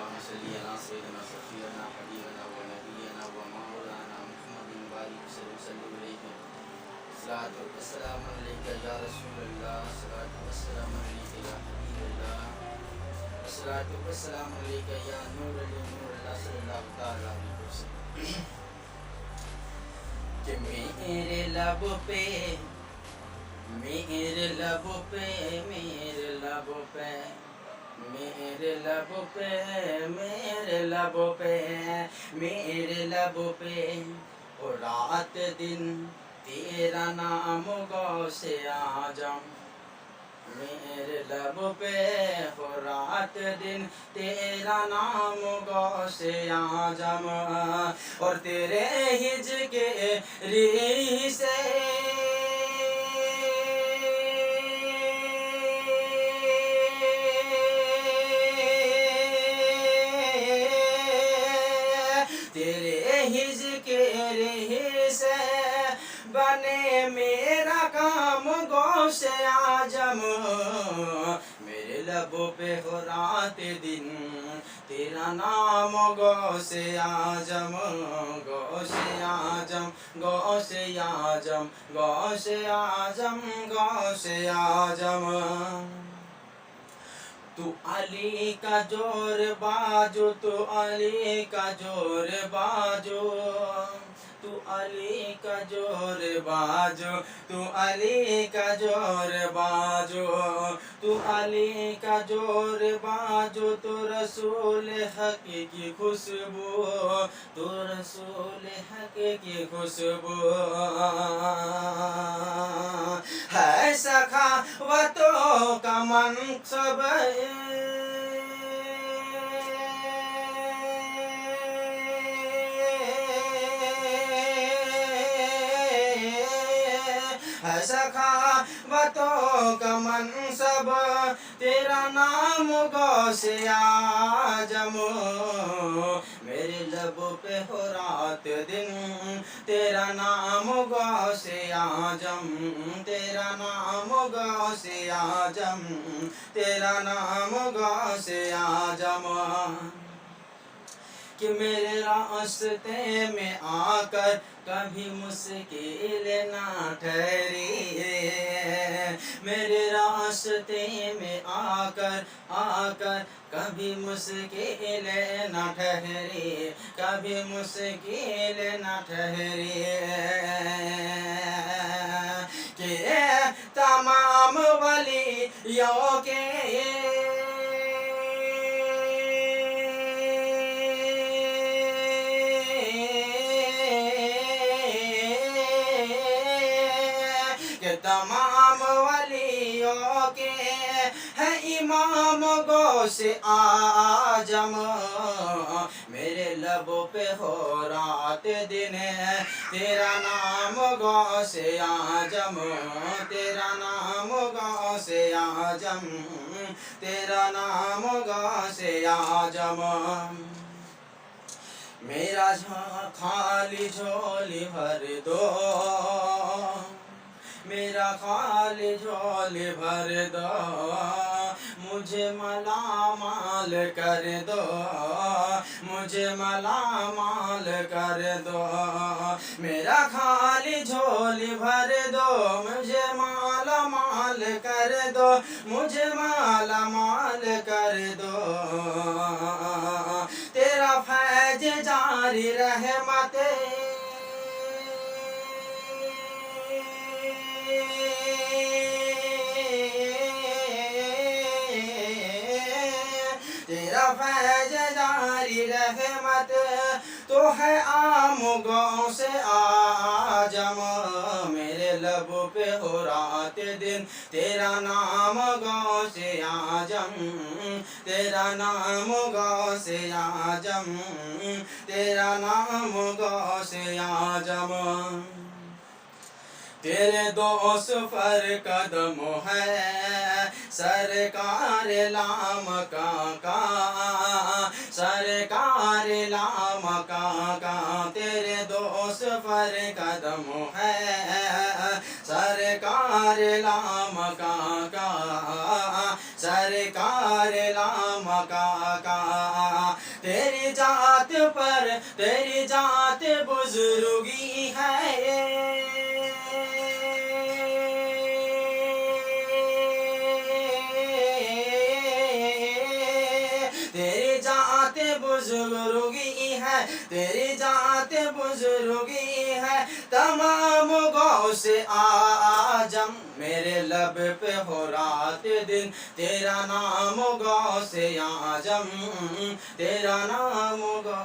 अल्लाहुम्मा सल्ली अला सय्यिदिना सफ़ीना हबीबना व नबियना व मौलाना मुहम्मदिन बारिक सल्लल्लाहु अलैहि सलातो वस्सलाम अलैका या रसूलल्लाह सलातो वस्सलाम अलैका या हबीबल्लाह सलातो वस्सलाम अलैका या नूरुल नूरुल्लाह सल्लल्लाहु तआला अलैहि वसल्लम। कि मेरे लब पे मेरे लब पे मेरे लब पे मेरे लब पे मेरे लब पे मेरे लब पे ओ रात दिन तेरा नाम गौसे आजम। मेरे लब पे हो रात दिन तेरा नाम गौसे आजम। और तेरे हिज के री से तेरे हिज के री से बने मेरा काम गौसे आजम। मेरे लबों पे हो रात दिन तेरा नाम गौसे आजम। गौसे आजम गौसे आजम गौसे आजम गौसे आजम। तू अली का जोर बाजू तू अली का जोर बाजू तू अली का जोर बाजू तू अली का जोर बाजू तू अली का जोर बाजू तू रसूल हक की खुशबू तू रसूल हक की खुशबू है सखावतों का मनसब। सखावतों का मनसब तेरा नाम गौसे आजम। मेरे लबों पे हो रात दिन तेरा नाम गौसे आजम। तेरा नाम गौसे आजम तेरा नाम गौसे आजम। कि मेरे रास्ते में आकर कभी मुश्किल ना ठहरी। मेरे रास्ते में आकर कभी मुश्किल ना ठहरी कभी मुश्किल ना ठहरी। कि तमाम वलियों के तमाम वलियों के है इमाम गौसे आजम। मेरे लबों पे हो रात दिन तेरा नाम गौसे आजम। तेरा नाम गौसे आजम तेरा नाम गौसे आजम। मेरा खाली झोली भर दो मेरा खाली झोली भर दो मुझे मलामाल कर दो मुझे मलामाल कर दो। मेरा खाली झोली भर दो मुझे मालामाल कर दो मुझे मालामाल कर दो। तेरा फैज जारी रहमते तेरा फैज जारी रहमत तो है आम गौसे आजम। मेरे लबों पे हो रात दिन तेरा नाम गौसे आजम। तेरा नाम गौसे आजम तेरा नाम गौसे आजम। तेरे दोस्त पर कदम है सरकार लाम का सरकार लाम का। तेरे दोस्त पर कदम है सरकार लाम का सरकार लाम का। जात पर तेरी जात बुजुर्गी है। तेरी जात बुजुर्गी है, तेरी जात बुजुर्गी है। तमाम गौ से आजम मेरे लब पे हो रात दिन, तेरा नाम गौ से आजम, तेरा नाम गौ